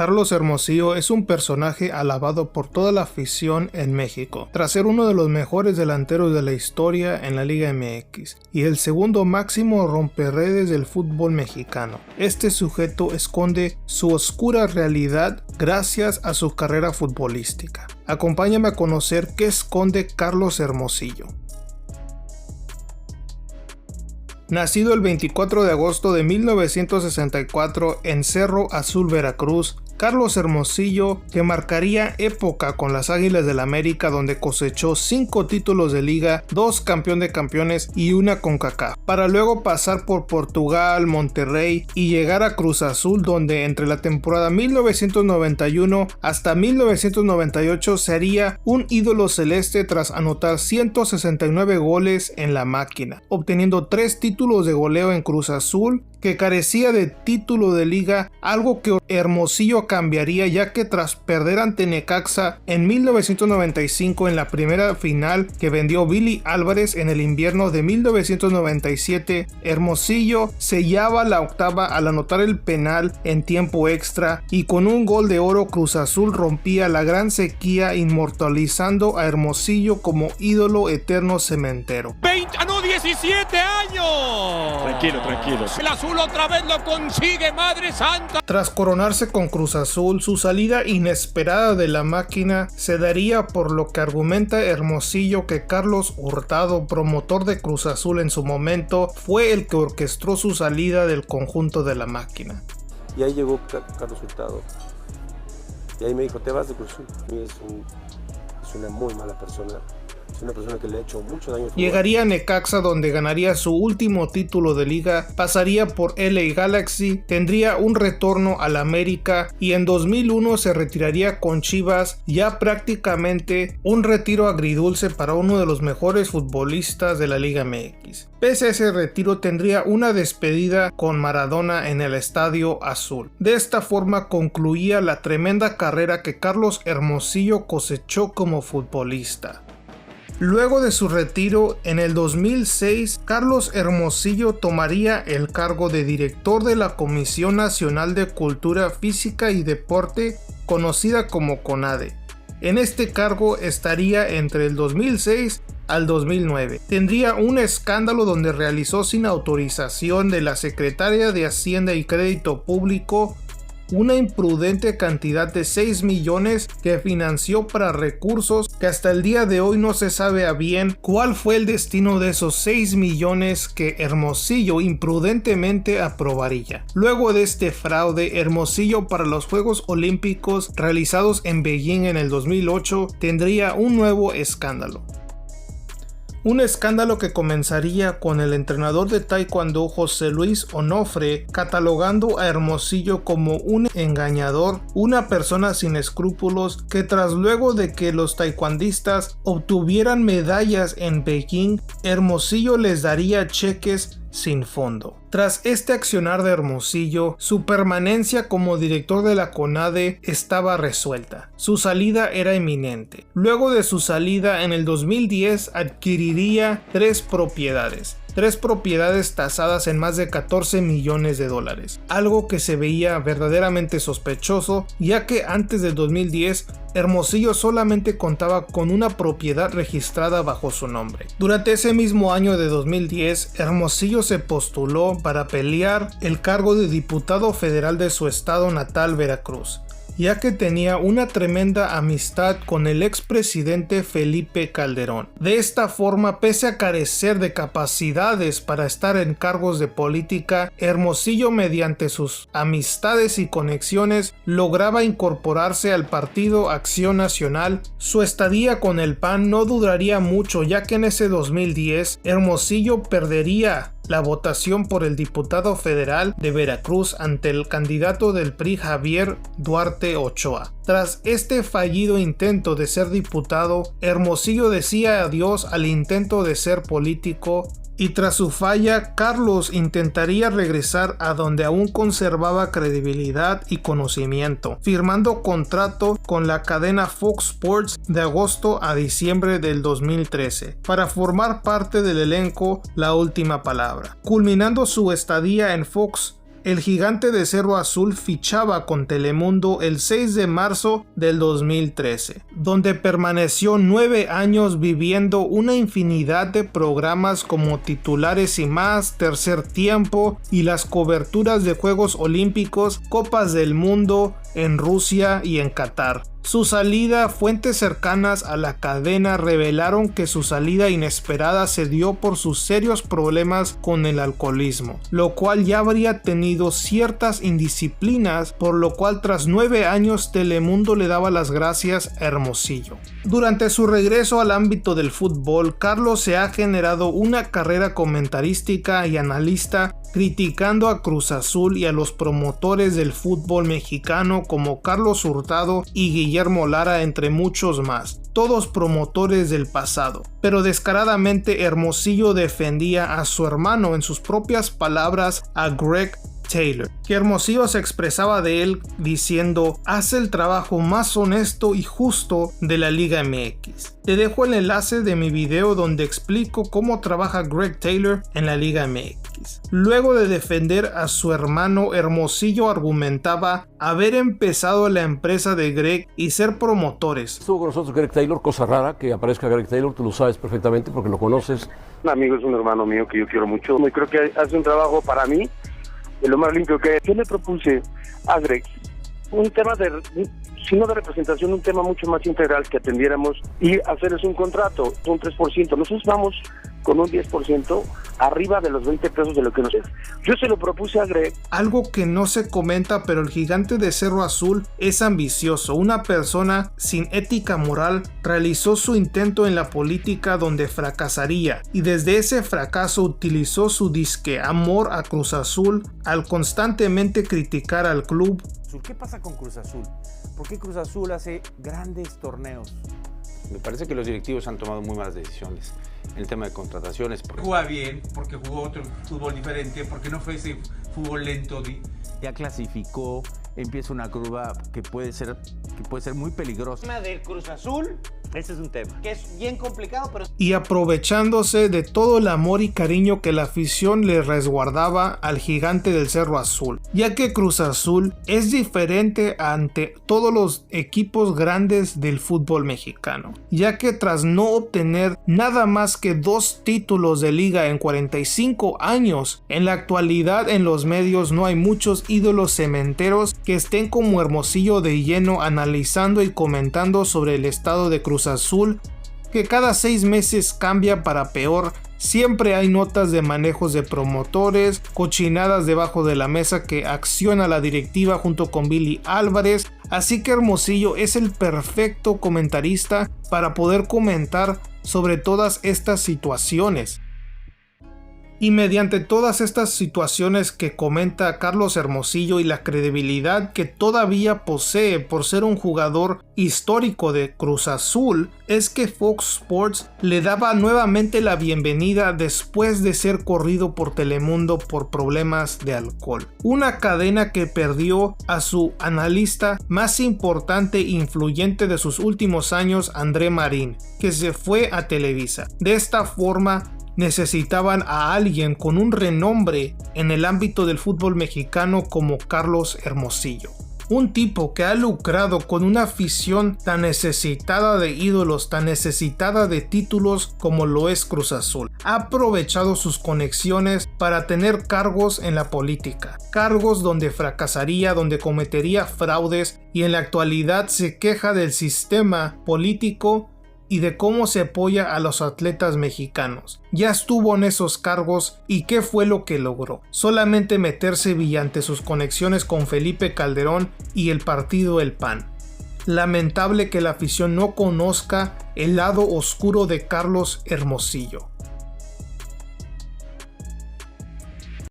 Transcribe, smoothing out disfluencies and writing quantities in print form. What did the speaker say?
Carlos Hermosillo es un personaje alabado por toda la afición en México, tras ser uno de los mejores delanteros de la historia en la Liga MX y el segundo máximo romperredes del fútbol mexicano. Este sujeto esconde su oscura realidad gracias a su carrera futbolística. Acompáñame a conocer qué esconde Carlos Hermosillo. Nacido el 24 de agosto de 1964 en Cerro Azul, Veracruz, Carlos Hermosillo, que marcaría época con las Águilas del América, donde cosechó 5 títulos de liga, 2 campeón de campeones y una CONCACAF, para luego pasar por Portugal, Monterrey y llegar a Cruz Azul, donde entre la temporada 1991 hasta 1998 sería un ídolo celeste tras anotar 169 goles en la máquina, obteniendo 3 títulos de goleo en Cruz Azul, que carecía de título de liga, algo que Hermosillo cambiaría, ya que tras perder ante Necaxa en 1995 en la primera final que vendió Billy Álvarez en el invierno de 1997, Hermosillo sellaba la octava al anotar el penal en tiempo extra, y con un gol de oro Cruz Azul rompía la gran sequía, inmortalizando a Hermosillo como ídolo eterno cementero. 17 años. Tranquilo. El azul otra vez lo consigue, madre santa. Tras coronarse con Cruz Azul, su salida inesperada de la máquina se daría, por lo que argumenta Hermosillo que Carlos Hurtado, promotor de Cruz Azul en su momento, fue el que orquestó su salida del conjunto de la máquina. Y ahí llegó Carlos Hurtado y ahí me dijo: te vas de Cruz Azul. Y es una muy mala persona. Es una persona que le ha hecho mucho daño. Llegaría a Necaxa, donde ganaría su último título de liga, pasaría por LA Galaxy, tendría un retorno al América y en 2001 se retiraría con Chivas, ya prácticamente un retiro agridulce para uno de los mejores futbolistas de la Liga MX. Pese a ese retiro, tendría una despedida con Maradona en el Estadio Azul. De esta forma concluía la tremenda carrera que Carlos Hermosillo cosechó como futbolista. Luego de su retiro, en el 2006, Carlos Hermosillo tomaría el cargo de director de la Comisión Nacional de Cultura Física y Deporte, conocida como CONADE. En este cargo estaría entre el 2006 al 2009. Tendría un escándalo donde realizó sin autorización de la Secretaria de Hacienda y Crédito Público una imprudente cantidad de 6 millones que financió para recursos que hasta el día de hoy no se sabe a bien cuál fue el destino de esos 6 millones que Hermosillo imprudentemente aprobaría. Luego de este fraude, Hermosillo, para los Juegos Olímpicos realizados en Beijing en el 2008, tendría un nuevo escándalo. Un escándalo que comenzaría con el entrenador de taekwondo José Luis Onofre catalogando a Hermosillo como un engañador, una persona sin escrúpulos, que tras luego de que los taekwondistas obtuvieran medallas en Beijing, Hermosillo les daría cheques sin fondo. Tras este accionar de Hermosillo, su permanencia como director de la CONADE estaba resuelta. Su salida era inminente. Luego de su salida, en el 2010 adquiriría 3 propiedades tasadas en más de 14 millones de dólares, algo que se veía verdaderamente sospechoso, ya que antes del 2010 Hermosillo solamente contaba con una propiedad registrada bajo su nombre. Durante ese mismo año de 2010, Hermosillo se postuló para pelear el cargo de diputado federal de su estado natal, Veracruz, ya que tenía una tremenda amistad con el expresidente Felipe Calderón. De esta forma, pese a carecer de capacidades para estar en cargos de política, Hermosillo, mediante sus amistades y conexiones, lograba incorporarse al Partido Acción Nacional. Su estadía con el PAN no duraría mucho, ya que en ese 2010 Hermosillo perdería la votación por el diputado federal de Veracruz ante el candidato del PRI Javier Duarte Ochoa. Tras este fallido intento de ser diputado, Hermosillo decía adiós al intento de ser político, y tras su falla, Carlos intentaría regresar a donde aún conservaba credibilidad y conocimiento, firmando contrato con la cadena Fox Sports de agosto a diciembre del 2013 para formar parte del elenco La Última Palabra. Culminando su estadía en Fox, el Gigante de Cerro Azul fichaba con Telemundo el 6 de marzo del 2013, donde permaneció 9 años viviendo una infinidad de programas como Titulares y Más, Tercer Tiempo y las coberturas de Juegos Olímpicos, Copas del Mundo en Rusia y en Qatar. Su salida, fuentes cercanas a la cadena revelaron que su salida inesperada se dio por sus serios problemas con el alcoholismo, lo cual ya habría tenido ciertas indisciplinas, por lo cual tras 9 años Telemundo le daba las gracias a Hermosillo. Durante su regreso al ámbito del fútbol, Carlos se ha generado una carrera comentarística y analista criticando a Cruz Azul y a los promotores del fútbol mexicano como Carlos Hurtado y Guillermo Lara, entre muchos más, todos promotores del pasado. Pero descaradamente Hermosillo defendía a su hermano, en sus propias palabras, a Greg Taylor, que Hermosillo se expresaba de él diciendo: hace el trabajo más honesto y justo de la Liga MX. Te dejo el enlace de mi video donde explico cómo trabaja Greg Taylor en la Liga MX. Luego de defender a su hermano, Hermosillo argumentaba haber empezado la empresa de Greg y ser promotores. Estuvo con nosotros Greg Taylor, cosa rara que aparezca Greg Taylor, tú lo sabes perfectamente porque lo conoces. Un amigo, es un hermano mío que yo quiero mucho y creo que hace un trabajo para mí de lo más limpio que yo le propuse a Greg. Un tema si no de representación, un tema mucho más integral que atendiéramos y hacerles un contrato, un 3%. Nosotros vamos con un 10% arriba de los 20 pesos de lo que nos es. Yo se lo propuse a Greg. Algo que no se comenta, pero el Gigante de Cerro Azul es ambicioso. Una persona sin ética moral realizó su intento en la política donde fracasaría, y desde ese fracaso utilizó su disque amor a Cruz Azul al constantemente criticar al club. ¿Qué pasa con Cruz Azul? ¿Por qué Cruz Azul hace grandes torneos? Me parece que los directivos han tomado muy malas decisiones en el tema de contrataciones. Juega bien, porque jugó otro fútbol diferente, porque no fue ese fútbol lento. Ya clasificó, empieza una curva que puede ser muy peligrosa. El tema del Cruz Azul, ese es un tema que es bien complicado, pero... Y aprovechándose de todo el amor y cariño que la afición le resguardaba al Gigante del Cerro Azul, ya que Cruz Azul es diferente ante todos los equipos grandes del fútbol mexicano, ya que tras no obtener nada más que 2 títulos de liga en 45 años, en la actualidad en los medios no hay muchos ídolos cementeros que estén como Hermosillo de lleno analizando y comentando sobre el estado de Cruz Azul, que cada 6 meses cambia para peor. Siempre hay notas de manejos de promotores, cochinadas debajo de la mesa que acciona la directiva junto con Billy Álvarez, así que Hermosillo es el perfecto comentarista para poder comentar sobre todas estas situaciones. Y mediante todas estas situaciones que comenta Carlos Hermosillo y la credibilidad que todavía posee por ser un jugador histórico de Cruz Azul, es que Fox Sports le daba nuevamente la bienvenida después de ser corrido por Telemundo por problemas de alcohol. Una cadena que perdió a su analista más importante e influyente de sus últimos años, André Marín, que se fue a Televisa. De esta forma, necesitaban a alguien con un renombre en el ámbito del fútbol mexicano como Carlos Hermosillo. Un tipo que ha lucrado con una afición tan necesitada de ídolos, tan necesitada de títulos como lo es Cruz Azul. Ha aprovechado sus conexiones para tener cargos en la política. Cargos donde fracasaría, donde cometería fraudes, y en la actualidad se queja del sistema político y de cómo se apoya a los atletas mexicanos. Ya estuvo en esos cargos y ¿qué fue lo que logró? Solamente meterse mediante sus conexiones con Felipe Calderón y el partido El PAN. Lamentable que la afición no conozca el lado oscuro de Carlos Hermosillo.